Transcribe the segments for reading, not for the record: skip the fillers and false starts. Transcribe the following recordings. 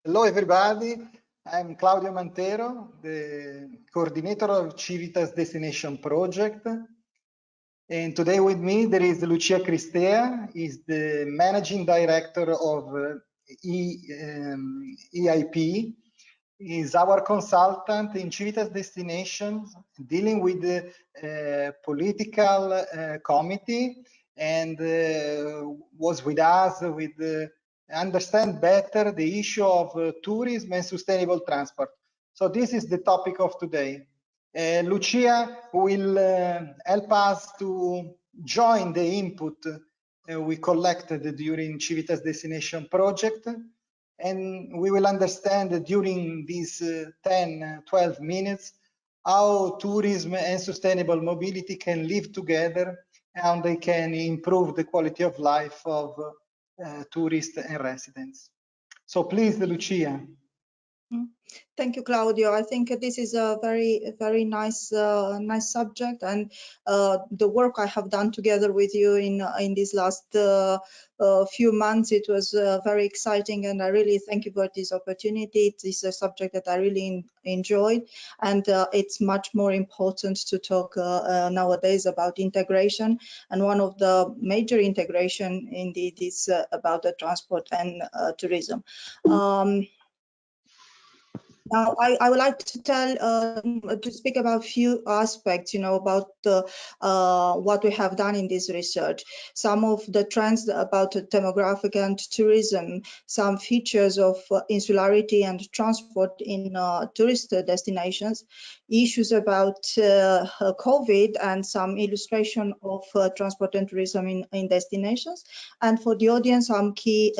Hello, everybody. I'm Claudio Mantero, the coordinator of Civitas Destination Project. And today with me, there is Lucia Cristea, is the managing director of EIP, is our consultant in Civitas Destination, dealing with the political committee, and was with us with understand better the issue of tourism and sustainable transport. So this is the topic of today. Lucia will help us to join the input we collected during Civitas Destination Project, and we will understand during these 10-12 minutes how tourism and sustainable mobility can live together, and they can improve the quality of life of tourists and residents. So please, Lucia. Thank you, Claudio. I think this is a very nice nice subject, and the work I have done together with you in these last few months, it was very exciting, and I really thank you for this opportunity. It is a subject that I really enjoyed, and it's much more important to talk nowadays about integration, and one of the major integration indeed is about the transport and tourism. Now, I would like to to speak about a few aspects, about what we have done in this research. Some of the trends about demographic and tourism, some features of insularity and transport in tourist destinations, issues about COVID, and some illustration of transport and tourism in destinations. And for the audience, some key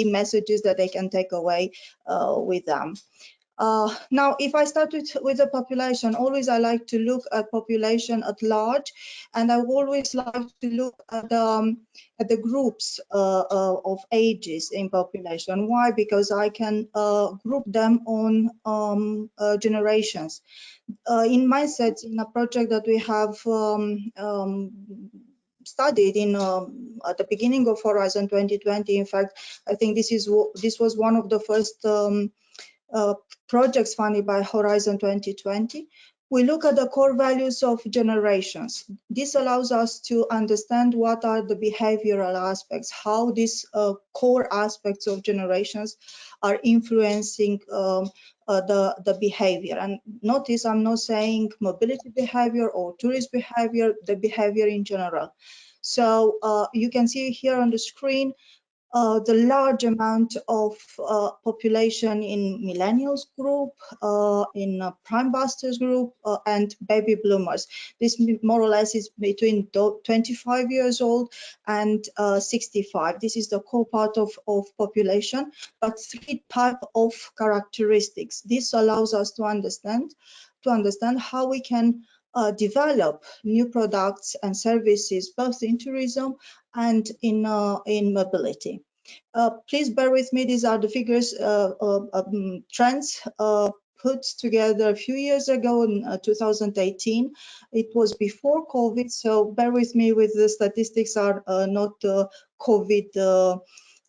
messages that they can take away with them. Now, if I start with the population, always I like to look at population at large, and I always like to look at the groups of ages in population. Why? Because I can group them on generations. In mindsets, in a project that we have studied in at the beginning of Horizon 2020. In fact, I think this was one of the first projects funded by Horizon 2020. We look at the core values of generations. This allows us to understand what are the behavioral aspects, how these core aspects of generations are influencing the behavior. And notice I'm not saying mobility behavior or tourist behavior, the behavior in general. So you can see here on the screen the large amount of population in millennials group, in prime busters group, and baby bloomers. This more or less is between 25 years old and 65. This is the core part of population, but three types of characteristics. This allows us to understand how we can develop new products and services, both in tourism and in mobility. Please bear with me. These are the figures, trends put together a few years ago in 2018. It was before COVID, so bear with me with the statistics are not COVID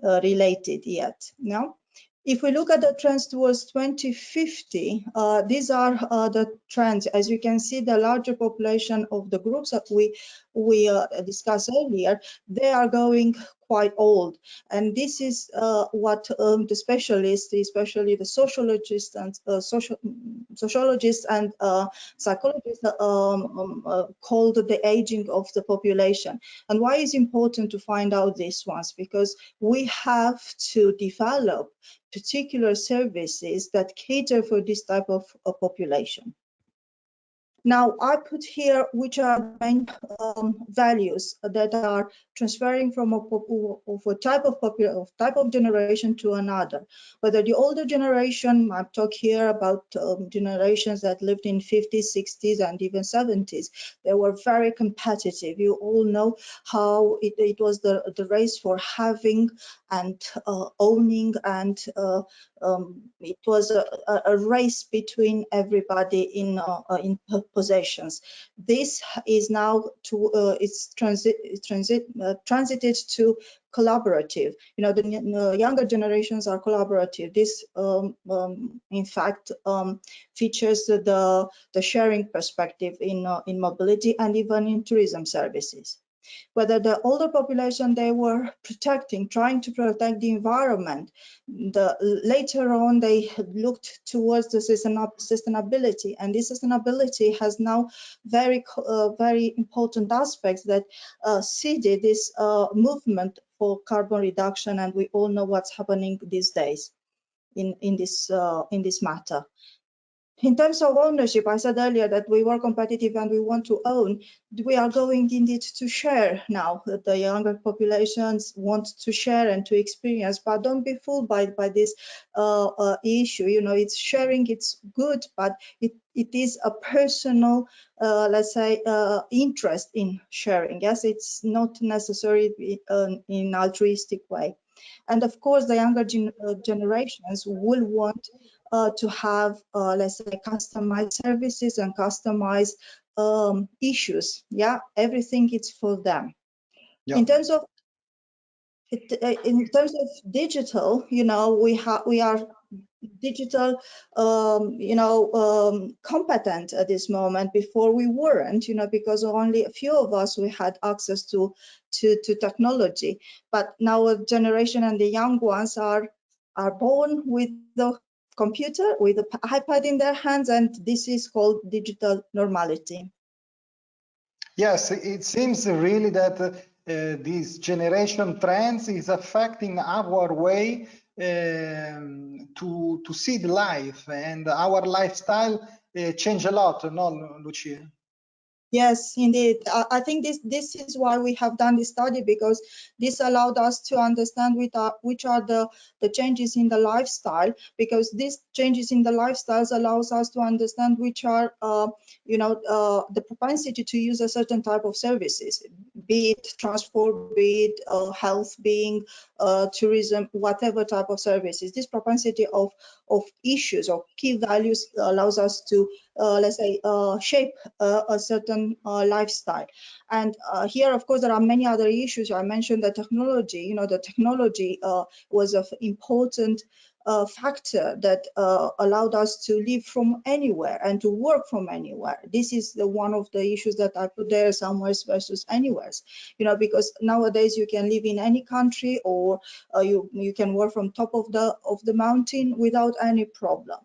related yet. Now, if we look at the trends towards 2050, these are the trends. As you can see, the larger population of the groups that we discussed earlier, they are going quite old, and this is what the specialists, especially the sociologists and sociologists and psychologists, called the aging of the population. And why is important to find out these ones? Because we have to develop particular services that cater for this type of population. Now, I put here which are the main values that are transferring from a type of generation to another. Whether the older generation, I talk here about generations that lived in 50s, 60s, and even 70s. They were very competitive. You all know how it was the race for having and owning, and it was a race between everybody in possessions. This is now transited to collaborative. You know, the younger generations are collaborative. This, in fact, features the sharing perspective in mobility and even in tourism services. Whether the older population, they were trying to protect the environment. Later on, they looked towards the sustainability, and this sustainability has now very important aspects that seeded this movement for carbon reduction, and we all know what's happening these days in this matter. In terms of ownership, I said earlier that we were competitive and we want to own. We are going indeed to share now. That the younger populations want to share and to experience, but don't be fooled by this issue. You know, it's sharing, it's good, but it is a personal, let's say, interest in sharing. Yes, it's not necessarily in altruistic way. And of course, the younger generations will want to have, let's say, customized services and customized issues. Yeah, everything is for them. Yeah. In terms of digital, you know, we are digital, competent at this moment. Before we weren't, you know, because only a few of us we had access to technology. But now a generation and the young ones are born with the computer, with the iPad in their hands, and this is called digital normality. Yes, it seems really that this generation trends is affecting our way to see the life, and our lifestyle change a lot, no, Lucia? Yes, indeed. I think this is why we have done this study, because this allowed us to understand which are the changes in the lifestyle, because these changes in the lifestyles allows us to understand which are the propensity to use a certain type of services, be it transport, be it health, being tourism, whatever type of services. This propensity of issues or key values allows us to let's say shape a certain lifestyle. And here, of course, there are many other issues. I mentioned the technology. You know, the technology was an important factor that allowed us to live from anywhere and to work from anywhere. This is one of the issues that I put there, somewhere versus anywhere. You know, because nowadays you can live in any country, or you can work from top of the mountain without any problem.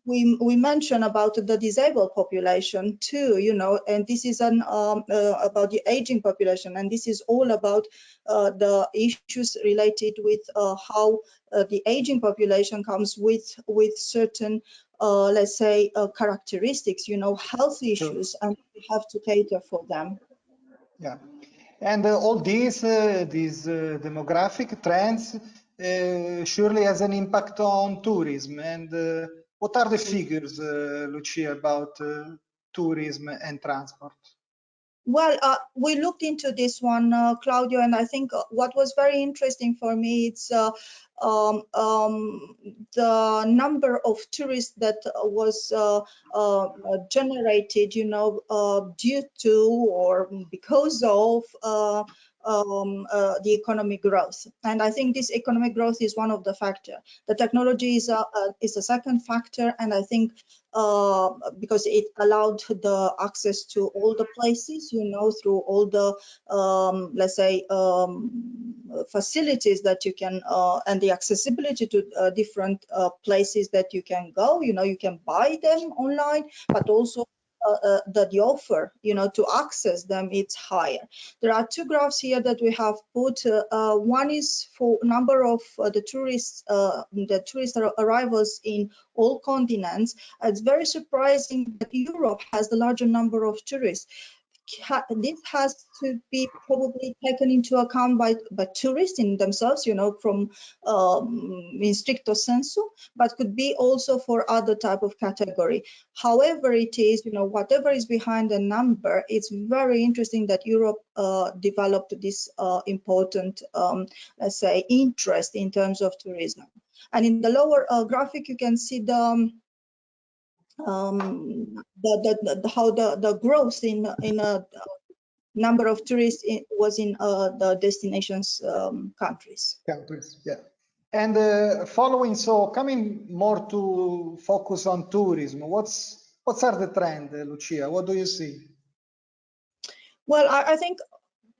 We mentioned about the disabled population too, you know, and this is about the aging population, and this is all about the issues related with how the aging population comes with certain let's say characteristics, you know, health issues, and we have to cater for them. Yeah, and all these demographic trends surely has an impact on tourism. And what are the figures, Lucia, about tourism and transport? Well, we looked into this one, Claudio, and I think what was very interesting for me, it's the number of tourists that was generated, you know, due to or because of the economic growth. And I think this economic growth is one of the factors. The technology is a second factor, and I think because it allowed the access to all the places, you know, through all the let's say facilities that you can and the accessibility to different places that you can go. You know, you can buy them online, but also the offer, you know, to access them, it's higher. There are two graphs here that we have put. One is for number of the tourist arrivals in all continents. It's very surprising that Europe has the larger number of tourists. This has to be probably taken into account by tourists in themselves, you know, from in stricto sensu, but could be also for other type of category. However it is, you know, whatever is behind the number, it's very interesting that Europe developed this important, let's say, interest in terms of tourism. And in the lower graphic, you can see the how the growth in number of tourists was in the destinations countries. Yeah. And following, so coming more to focus on tourism, what's are the trend, Lucia? What do you see? Well, I think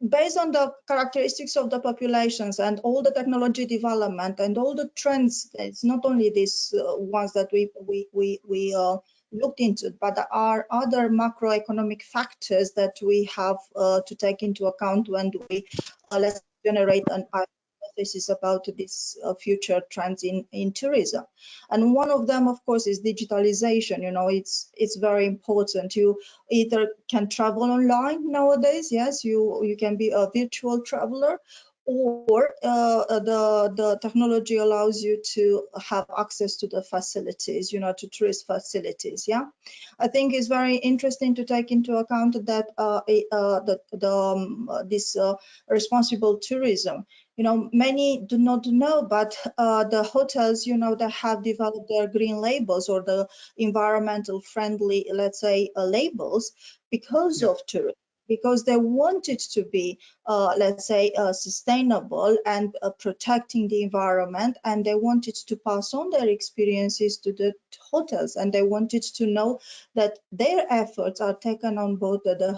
based on the characteristics of the populations and all the technology development and all the trends, it's not only these ones that we looked into, but there are other macroeconomic factors that we have to take into account when we let's generate an hypothesis about this future trends in tourism. And one of them, of course, is digitalization. You know, it's very important. You either can travel online nowadays, yes, you can be a virtual traveler, or the technology allows you to have access to the facilities, you know, to tourist facilities. Yeah, I think it's very interesting to take into account that this responsible tourism. You know, many do not know, but the hotels, you know, that have developed their green labels or the environmental friendly, let's say, labels because of tourism, because they want it to be, let's say, sustainable and protecting the environment, and they wanted to pass on their experiences to the hotels, and they wanted to know that their efforts are taken on both the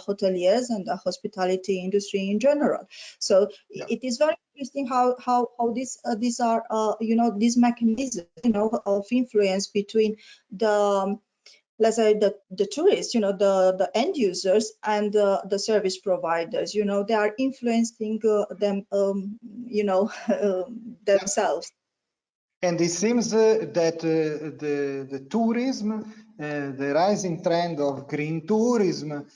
hoteliers and the hospitality industry in general. So it is very interesting how these are you know, these mechanisms, you know, of influence between the let's say the tourists, you know, the end users and the service providers. You know, they are influencing them, you know, themselves. And it seems that the tourism, the rising trend of green tourism,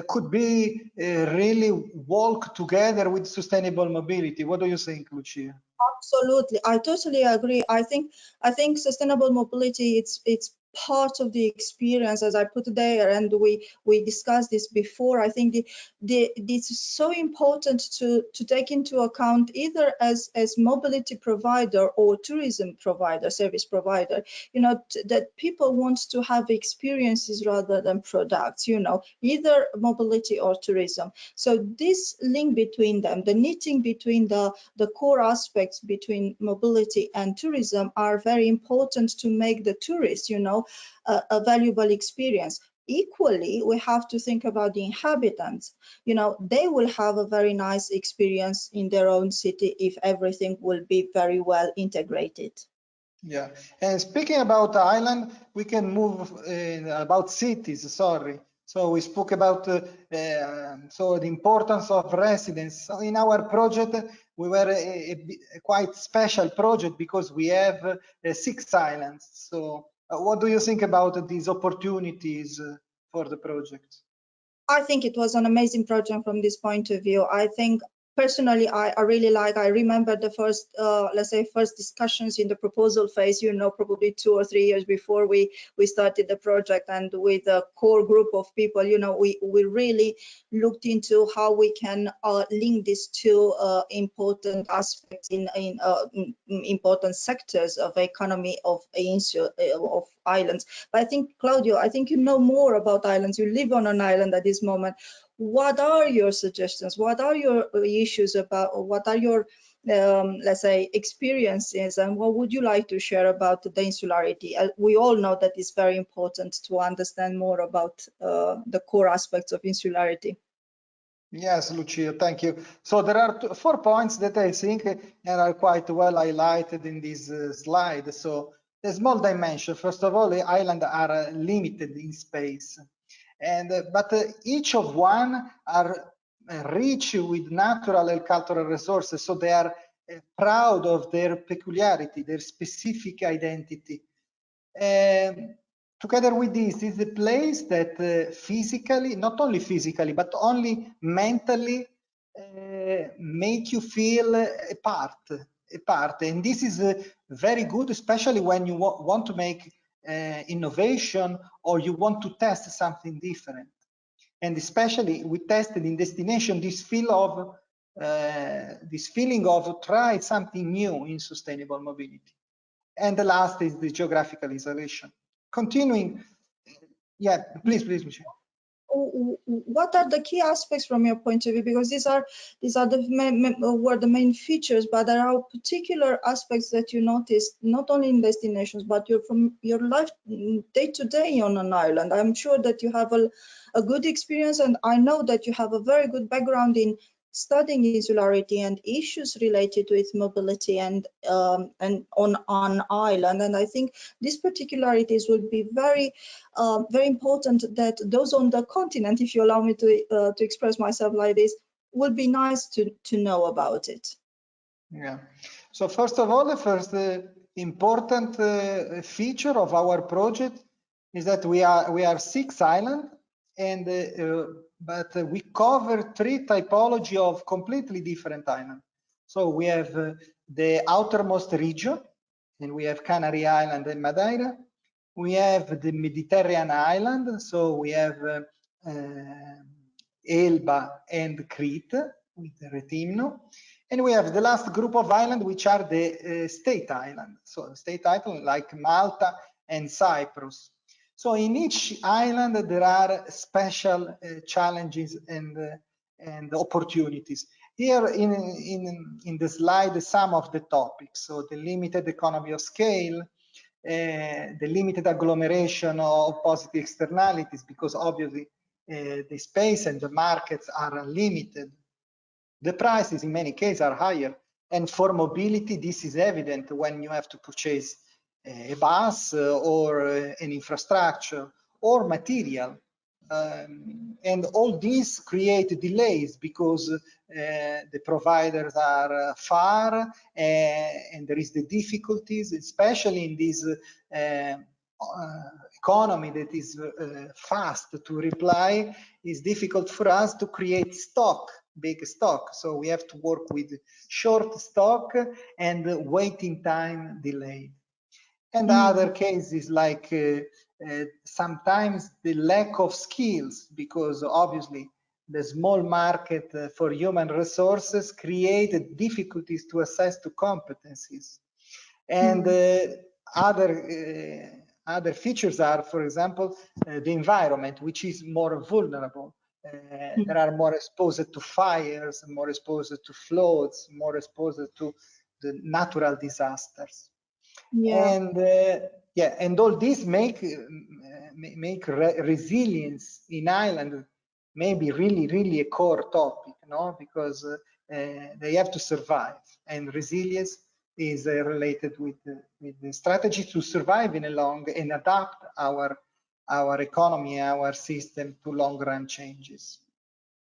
could be really walk together with sustainable mobility. What do you think, Lucia? Absolutely, I totally agree. I think sustainable mobility, it's part of the experience, as I put there, and we discussed this before. I think this is so important to take into account, either as mobility provider or tourism provider, service provider. You know, that people want to have experiences rather than products. You know, either mobility or tourism. So this link between them, the knitting between the core aspects between mobility and tourism are very important to make the tourist, you know, a valuable experience. Equally, we have to think about the inhabitants. You know, they will have a very nice experience in their own city if everything will be very well integrated. Yeah, and speaking about island, we can move about cities. Sorry. So we spoke about so the importance of residents. So in our project, we were a quite special project because we have 6 islands. So what do you think about these opportunities for the project? I think it was an amazing project from this point of view. I think personally, I really I remember the first, let's say, first discussions in the proposal phase, you know, probably 2 or 3 years before we started the project, and with a core group of people, you know, we really looked into how we can link these two important aspects in important sectors of economy of islands. But I think, Claudio, I think you know more about islands. You live on an island at this moment. What are your suggestions? What are your issues about, or what are your, let's say, experiences, and what would you like to share about the insularity? We all know that it's very important to understand more about the core aspects of insularity. Yes, Lucia, thank you. So there are 4 points that I think are quite well highlighted in this slide. So the small dimension, first of all, the islands are limited in space, and but each of one are rich with natural and cultural resources. So they are proud of their peculiarity, their specific identity. Together with this is a place that physically, not only physically, but only mentally make you feel a part. And this is very good, especially when you want to make innovation or you want to test something different. And especially we tested in destination this feeling of try something new in sustainable mobility. And the last is the geographical isolation. continuing, yeah, please, Michelle. What are the key aspects from your point of view? Because these are the main features, but there are particular aspects that you notice not only in destinations, but from your life day to day on an island. I'm sure that you have a good experience, and I know that you have a very good background in studying insularity and issues related with mobility and on an island. And I think these particularities would be very important that those on the continent, if you allow me to express myself like this, would be nice to know about it. Yeah. So first of all, the first important feature of our project is that we are 6 islands, and but we cover 3 typology of completely different islands. So we have the outermost region, and we have Canary Island and Madeira. We have the Mediterranean island, so we have Elba and Crete with Retimno. And we have the last group of islands, which are the state islands. So state islands like Malta and Cyprus. So in each island, there are special challenges and opportunities. Here in the slide, some of the topics. So the limited economy of scale, the limited agglomeration of positive externalities, because obviously the space and the markets are limited. The prices in many cases are higher, and for mobility this is evident when you have to purchase a bus or an infrastructure or material, and all these create delays because the providers are far, and there is the difficulties, especially in this economy that is fast to reply. It's difficult for us to create stock, big stock, so we have to work with short stock and waiting time delayed. And other cases like sometimes the lack of skills, because obviously the small market for human resources created difficulties to access to competencies. And other features are, for example, the environment, which is more vulnerable. There are more exposed to fires, more exposed to floods, more exposed to the natural disasters. Yeah. And yeah, and all this make resilience in Ireland maybe really a core topic, no? Because they have to survive, and resilience is related with the strategy to survive in a long and adapt our economy, our system to long-run changes.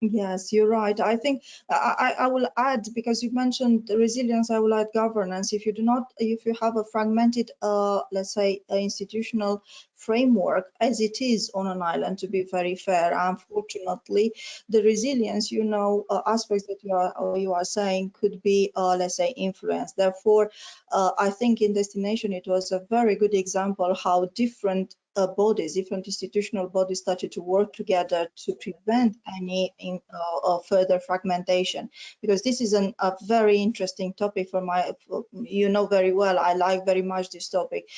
Yes, you're right. I think I will add, because you mentioned the resilience, I will add governance. If you have a fragmented, let's say, institutional framework, as it is on an island, to be very fair, unfortunately, the resilience, aspects that you are saying could be, let's say, influenced. Therefore, I think in destination, it was a very good example how different different institutional bodies started to work together to prevent any further fragmentation, because this is a very interesting topic you know very well, I like very much this topic.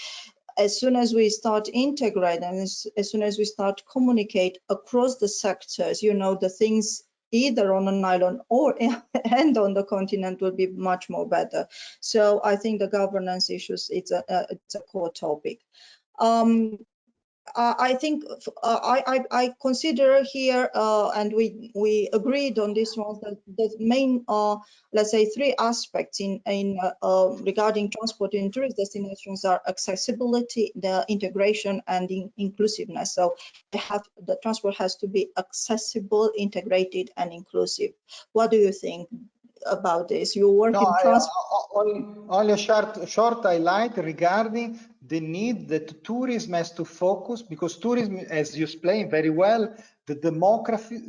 As soon as we start integrating, and as soon as we start communicate across the sectors, the things either on an island or and on the continent will be much more better. So I think the governance issues, it's a core topic. I think I consider here, and we agreed on this one, that the main, let's say, 3 aspects in regarding transport in tourist destinations are accessibility, the integration, and inclusiveness. So the transport has to be accessible, integrated, and inclusive. What do you think about this? You work in transport. Only a short highlight regarding the need that tourism has to focus, because tourism, as you explained very well, the demography,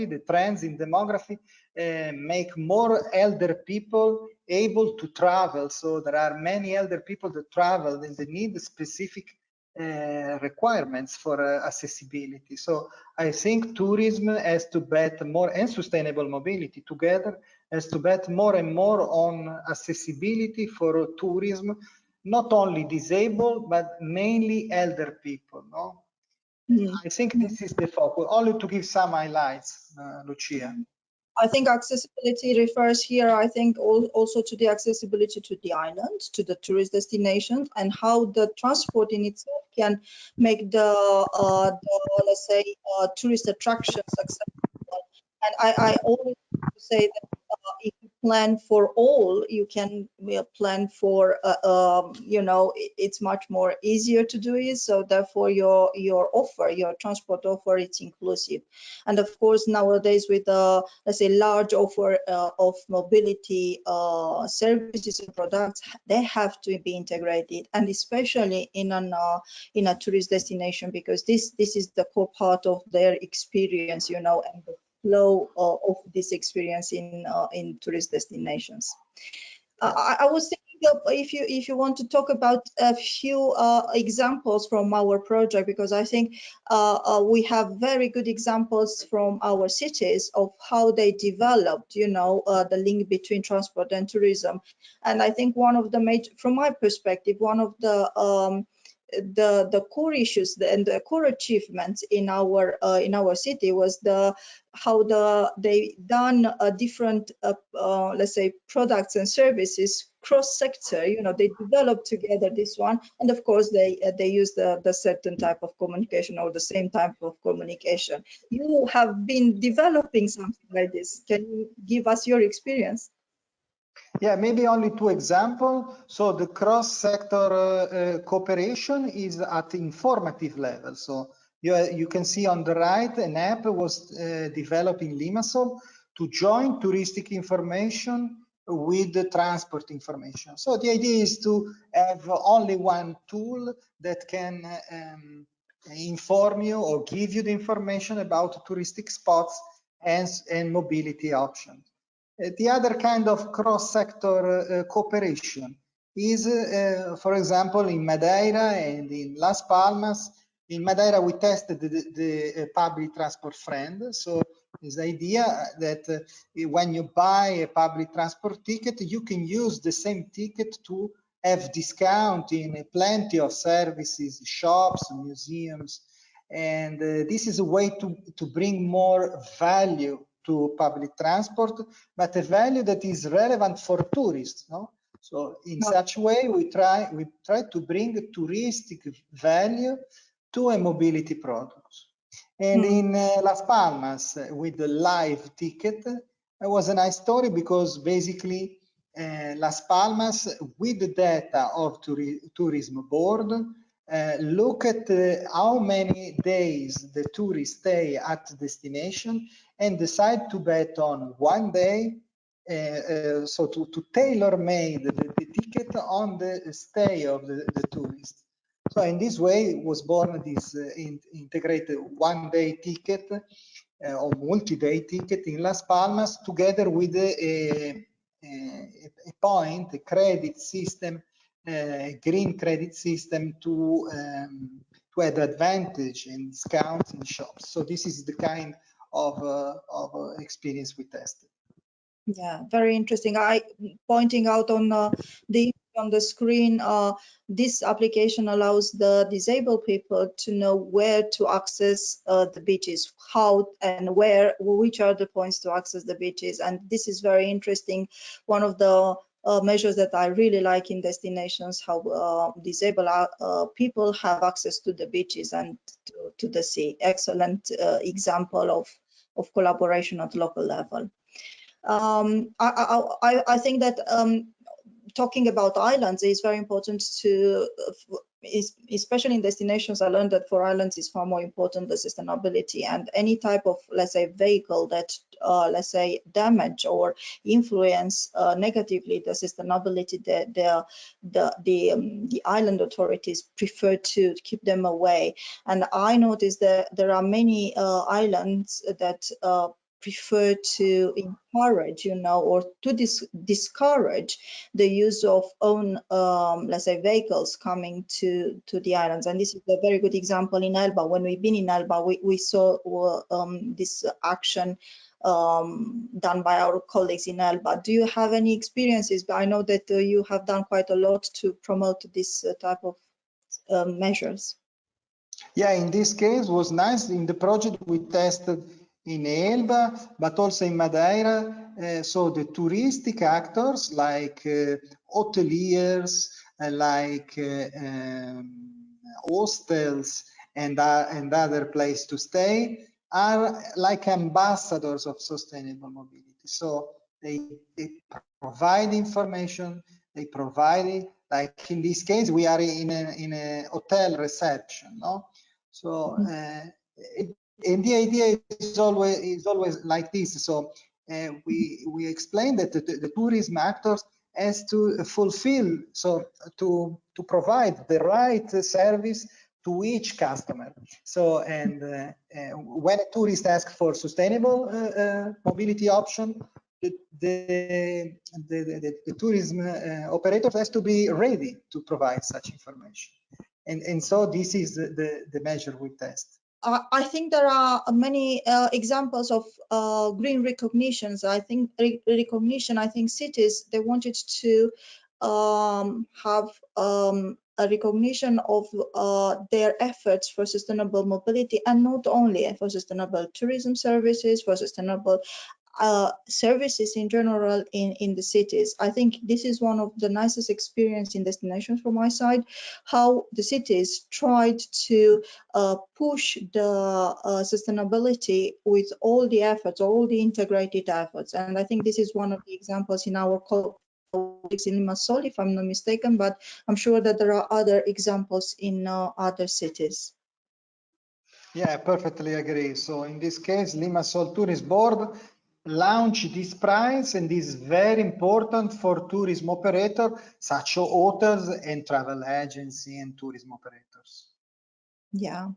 the trends in demography make more elder people able to travel. So there are many elder people that travel, and they need specific requirements for accessibility. So I think tourism has to bet more, and sustainable mobility together has to bet more and more on accessibility for tourism, not only disabled, but mainly elder people, no? I think this is the focus, only to give some highlights, Lucia. I think accessibility refers here, I think, also to the accessibility to the island, to the tourist destination, and how the transport in itself can make the let's say, tourist attractions accessible. And I always say that if you plan for all, you can plan for, you know, it's much more easier to do it. So therefore, your offer, your transport offer, it's inclusive. And of course, nowadays with let's say large offer of mobility services and products, they have to be integrated, and especially in a tourist destination, because this is the core part of their experience, you know, and the flow of this experience in tourist destinations. I was thinking of if you want to talk about a few examples from our project, because I think we have very good examples from our cities of how they developed, you know, the link between transport and tourism. And I think one of the major, from my perspective, one of the core issues and the core achievements in our city was how they done different let's say products and services cross sector. You know, they developed together this one, and of course they use the certain type of communication or the same type of communication. You have been developing something like this. Can you give us your experience? Yeah, maybe only two examples. So the cross-sector cooperation is at informative level. So you can see on the right, an app was developed in Limassol to join touristic information with the transport information. So the idea is to have only one tool that can inform you or give you the information about touristic spots and mobility options. The other kind of cross-sector cooperation is, for example, in Madeira and in Las Palmas. In Madeira, we tested the public transport friend. So it's the idea that when you buy a public transport ticket, you can use the same ticket to have discount in plenty of services, shops, museums. And this is a way to bring more value to public transport, but a value that is relevant for tourists. No? So in such way, we try to bring touristic value to a mobility product. And in Las Palmas, with the live ticket, it was a nice story because basically Las Palmas, with the data of tourism board, look at how many days the tourists stay at the destination and decide to bet on one day, so to tailor-made the ticket on the stay of the tourist. So in this way was born this integrated one-day ticket or multi-day ticket in Las Palmas, together with a point, a credit system, green credit system to add advantage and discounts in shops. So this is the kind of experience we tested. Yeah, very interesting. Pointing out on the screen, this application allows the disabled people to know where to access the beaches, how and where, which are the points to access the beaches. And this is very interesting. One of the measures that I really like in destinations, how disabled people have access to the beaches and to the sea. Excellent example of collaboration at local level. I think that talking about islands is very important to, especially in destinations. I learned that for islands is far more important the sustainability, and any type of, let's say, vehicle that let's say damage or influence negatively the sustainability, the island authorities prefer to keep them away. And I noticed that there are many islands that prefer to encourage, you know, or to discourage the use of own, let's say, vehicles coming to the islands. And this is a very good example in Elba. When we've been in Elba, we saw this action done by our colleagues in ELBA. Do you have any experiences? I know that you have done quite a lot to promote this type of measures. Yeah, in this case was nice. In the project we tested in Elba, but also in Madeira. So the touristic actors like hoteliers, like hostels and other places to stay are like ambassadors of sustainable mobility. So they provide information, they provide, like in this case, we are in a hotel reception, no? So, and the idea is always like this. So we explain that the tourism actors has to fulfill, so to provide the right service to each customer. So, and when a tourist asks for sustainable mobility option, the tourism operators has to be ready to provide such information. And so this is the measure we test. I think there are many examples of green recognitions. I think recognition. I think cities, they wanted to have a recognition of their efforts for sustainable mobility, and not only for sustainable tourism services, for sustainable services in general in the cities. I think this is one of the nicest experience in destinations from my side, how the cities tried to push the sustainability with all the efforts, all the integrated efforts. And I think this is one of the examples in our colleagues in Limassol, if I'm not mistaken, but I'm sure that there are other examples in other cities. Yeah, I perfectly agree. So in this case, Limassol Tourist Board launched this prize, and this is very important for tourism operators such as hotels and travel agency and tourism operators. Yeah.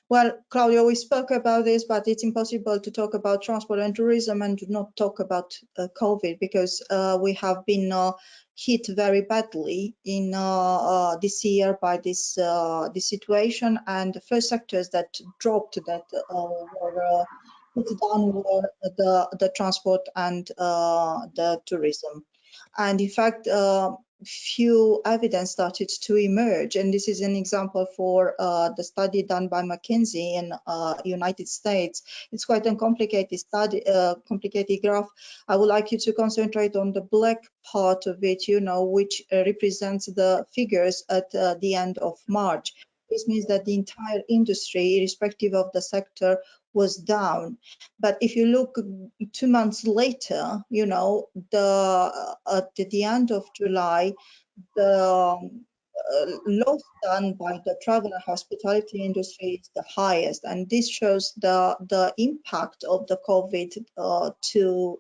Well, Claudio, we spoke about this, but it's impossible to talk about transport and tourism and not talk about COVID, because we have been hit very badly in this year by this situation. And the first sectors that dropped, that were put down, were the transport and the tourism. And in fact, few evidence started to emerge, and this is an example for the study done by McKinsey in United States. It's quite a complicated study, complicated graph. I would like you to concentrate on the black part of it, you know, which represents the figures at the end of March. This means that the entire industry, irrespective of the sector, was down. But if you look 2 months later, you know, at the end of July, the loss done by the travel and hospitality industry is the highest, and this shows the impact of the COVID to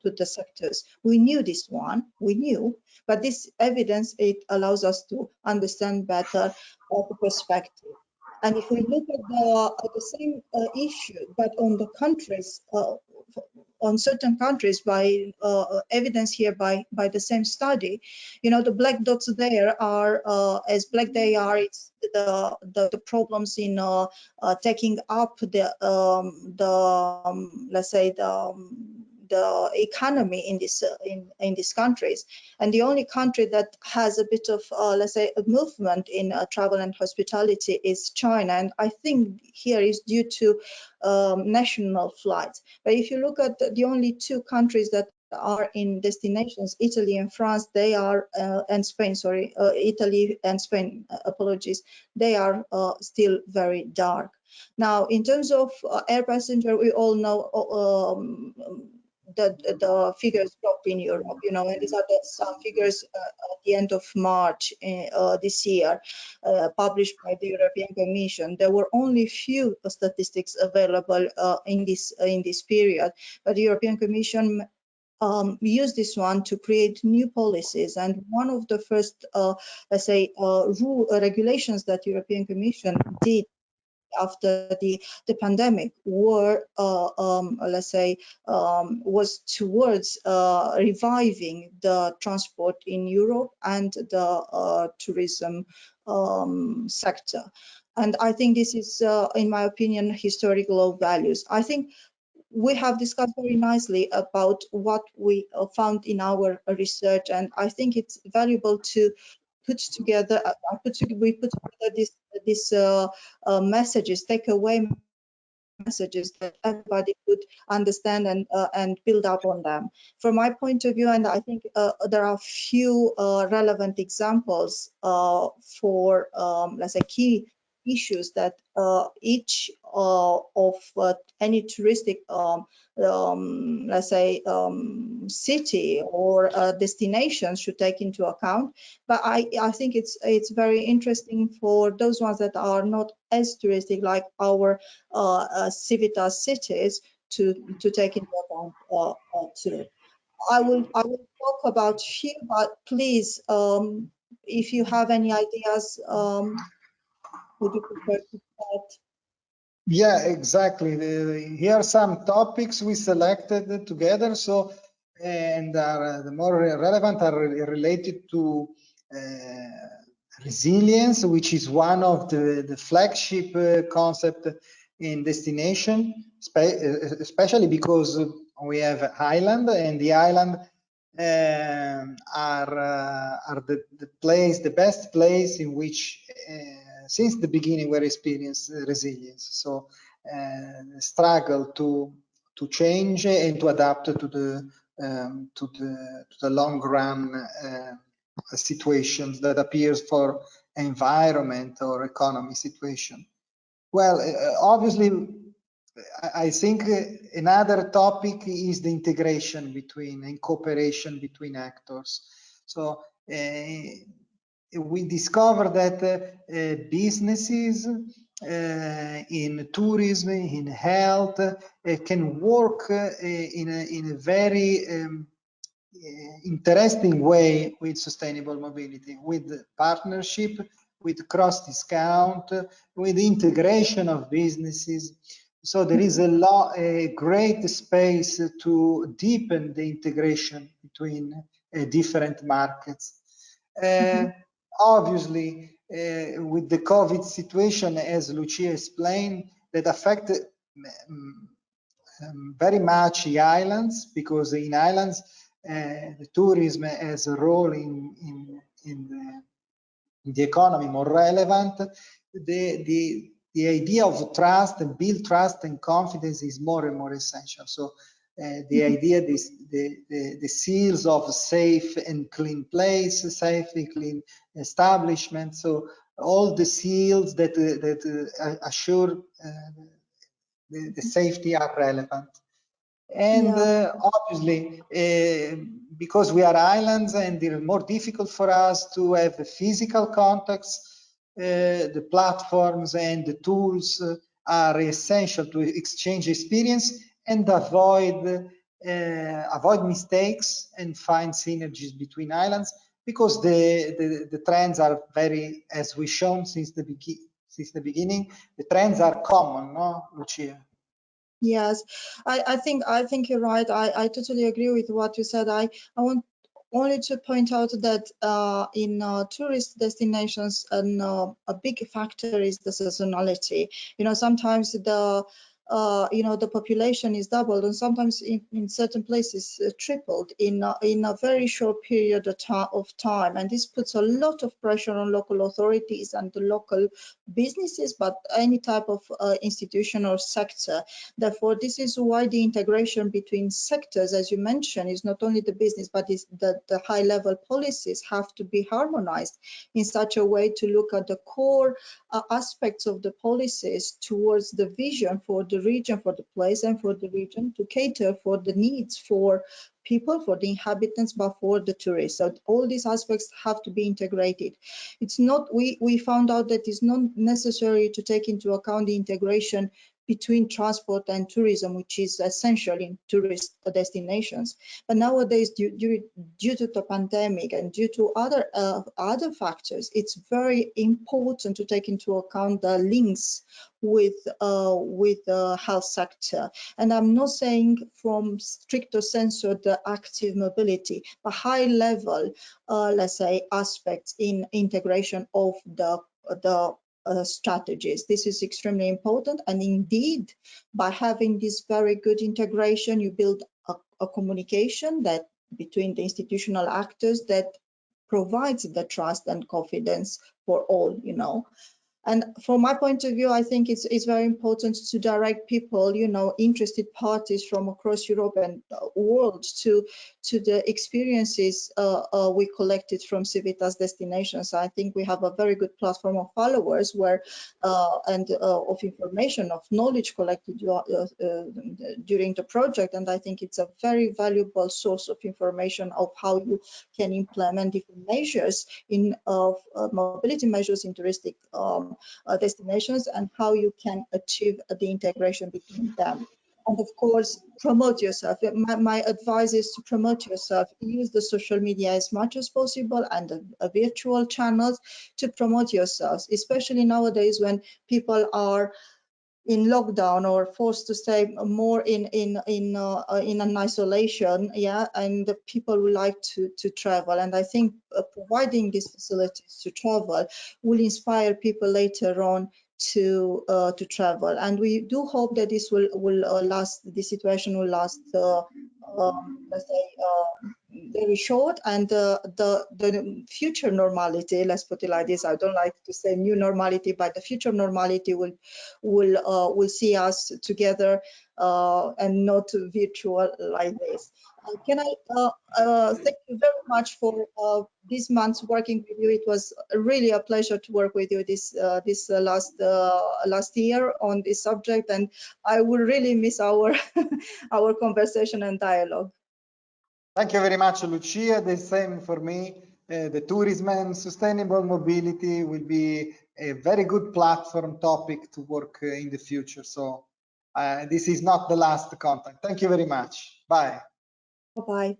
the sectors. We knew this one, but this evidence, it allows us to understand better the perspective. And if we look at the same issue, but on the countries, on certain countries, by evidence here by the same study, you know, the black dots there are as black they are, it's the problems in taking up let's say the economy in these countries. And the only country that has a bit of let's say a movement in travel and hospitality is China, and I think here is due to national flights. But if you look at the only two countries that are in destinations, Italy and France, they are and Spain, sorry, Italy and Spain, apologies, they are still very dark. Now, in terms of air passenger, we all know the figures dropped in Europe, you know, and these are some figures at the end of March this year, published by the European Commission. There were only few statistics available in this period, but the European Commission used this one to create new policies. And one of the first, let's say, regulations that the European Commission did after the pandemic were, let's say, was towards reviving the transport in Europe and the tourism sector. And I think this is, in my opinion, historic low values. I think we have discussed very nicely about what we found in our research, and I think it's valuable to put together. We put together this messages, takeaway messages that everybody could understand and build up on them. From my point of view, and I think there are few relevant examples for let's say key issues that each of any touristic let's say city or destination should take into account. But I think it's very interesting for those ones that are not as touristic, like our civitas cities, to take into account too. I will talk about few, but please, if you have any ideas, would you prefer to start? Yeah, exactly. Here are some topics we selected together. So, and the more relevant are related to resilience, which is one of the flagship concept in destination, especially because we have island, and the island are the place, the best place in which since the beginning we experience resilience. So struggle to change and to adapt to the long run situations that appears for environment or economy situation. Well, obviously, I think another topic is the integration between and cooperation between actors. So we discovered that businesses in tourism, in health, can work in a very interesting way with sustainable mobility, with partnership, with cross discount, with integration of businesses. So there is a great space to deepen the integration between different markets. Obviously, with the COVID situation, as Lucia explained, that affected very much the islands, because in islands the tourism has a role in the economy more relevant. The idea of trust and build trust and confidence is more and more essential. So the idea, the seals of safe and clean place, safe and clean establishment. So all the seals that assure the safety are relevant. And obviously, because we are islands and it's more difficult for us to have the physical contacts, the platforms and the tools are essential to exchange experience and avoid mistakes and find synergies between islands, because the trends are very, as we've shown since the beginning, the trends are common, no, Lucia? Yes, I think you're right. I totally agree with what you said. I want only to point out that in tourist destinations, a big factor is the seasonality. You know, sometimes the population is doubled, and sometimes in certain places tripled in a very short period of time, and this puts a lot of pressure on local authorities and the local businesses, but any type of institution or sector. Therefore, this is why the integration between sectors, as you mentioned, is not only the business, but is the high-level policies have to be harmonized in such a way to look at the core aspects of the policies towards the vision for the region, for the place, and for the region to cater for the needs for people, for the inhabitants, but for the tourists. So all these aspects have to be integrated. It's not, we found out that it's not necessary to take into account the integration between transport and tourism, which is essential in tourist destinations. But nowadays, due to the pandemic and due to other factors, it's very important to take into account the links with the health sector. And I'm not saying from stricter sense of the active mobility, but high level, let's say, aspects in integration of the strategies. This is extremely important, and indeed, by having this very good integration, you build a communication that between the institutional actors that provides the trust and confidence for all, you know. And from my point of view, I think it's very important to direct people, you know, interested parties from across Europe and world to the experiences we collected from Civitas destinations. I think we have a very good platform of followers where of information, of knowledge collected during the project. And I think it's a very valuable source of information of how you can implement different measures in mobility measures in touristic destinations and how you can achieve the integration between them. And of course, promote yourself. My advice is to promote yourself. Use the social media as much as possible and the virtual channels to promote yourselves, especially nowadays when people are in lockdown or forced to stay more in an isolation, yeah, and the people would like to travel. And I think providing these facilities to travel will inspire people later on to travel. And we do hope that this will last. The situation will last, let's say, very short, and the future normality, let's put it like this, I don't like to say new normality, but the future normality will see us together and not virtual like this. Can I thank you very much for this month's working with you. It was really a pleasure to work with you this last year on this subject, and I will really miss our our conversation and dialogue. Thank you very much, Lucia. The same for me. The tourism and sustainable mobility will be a very good platform topic to work in the future. So this is not the last contact. Thank you very much. Bye. Bye-bye.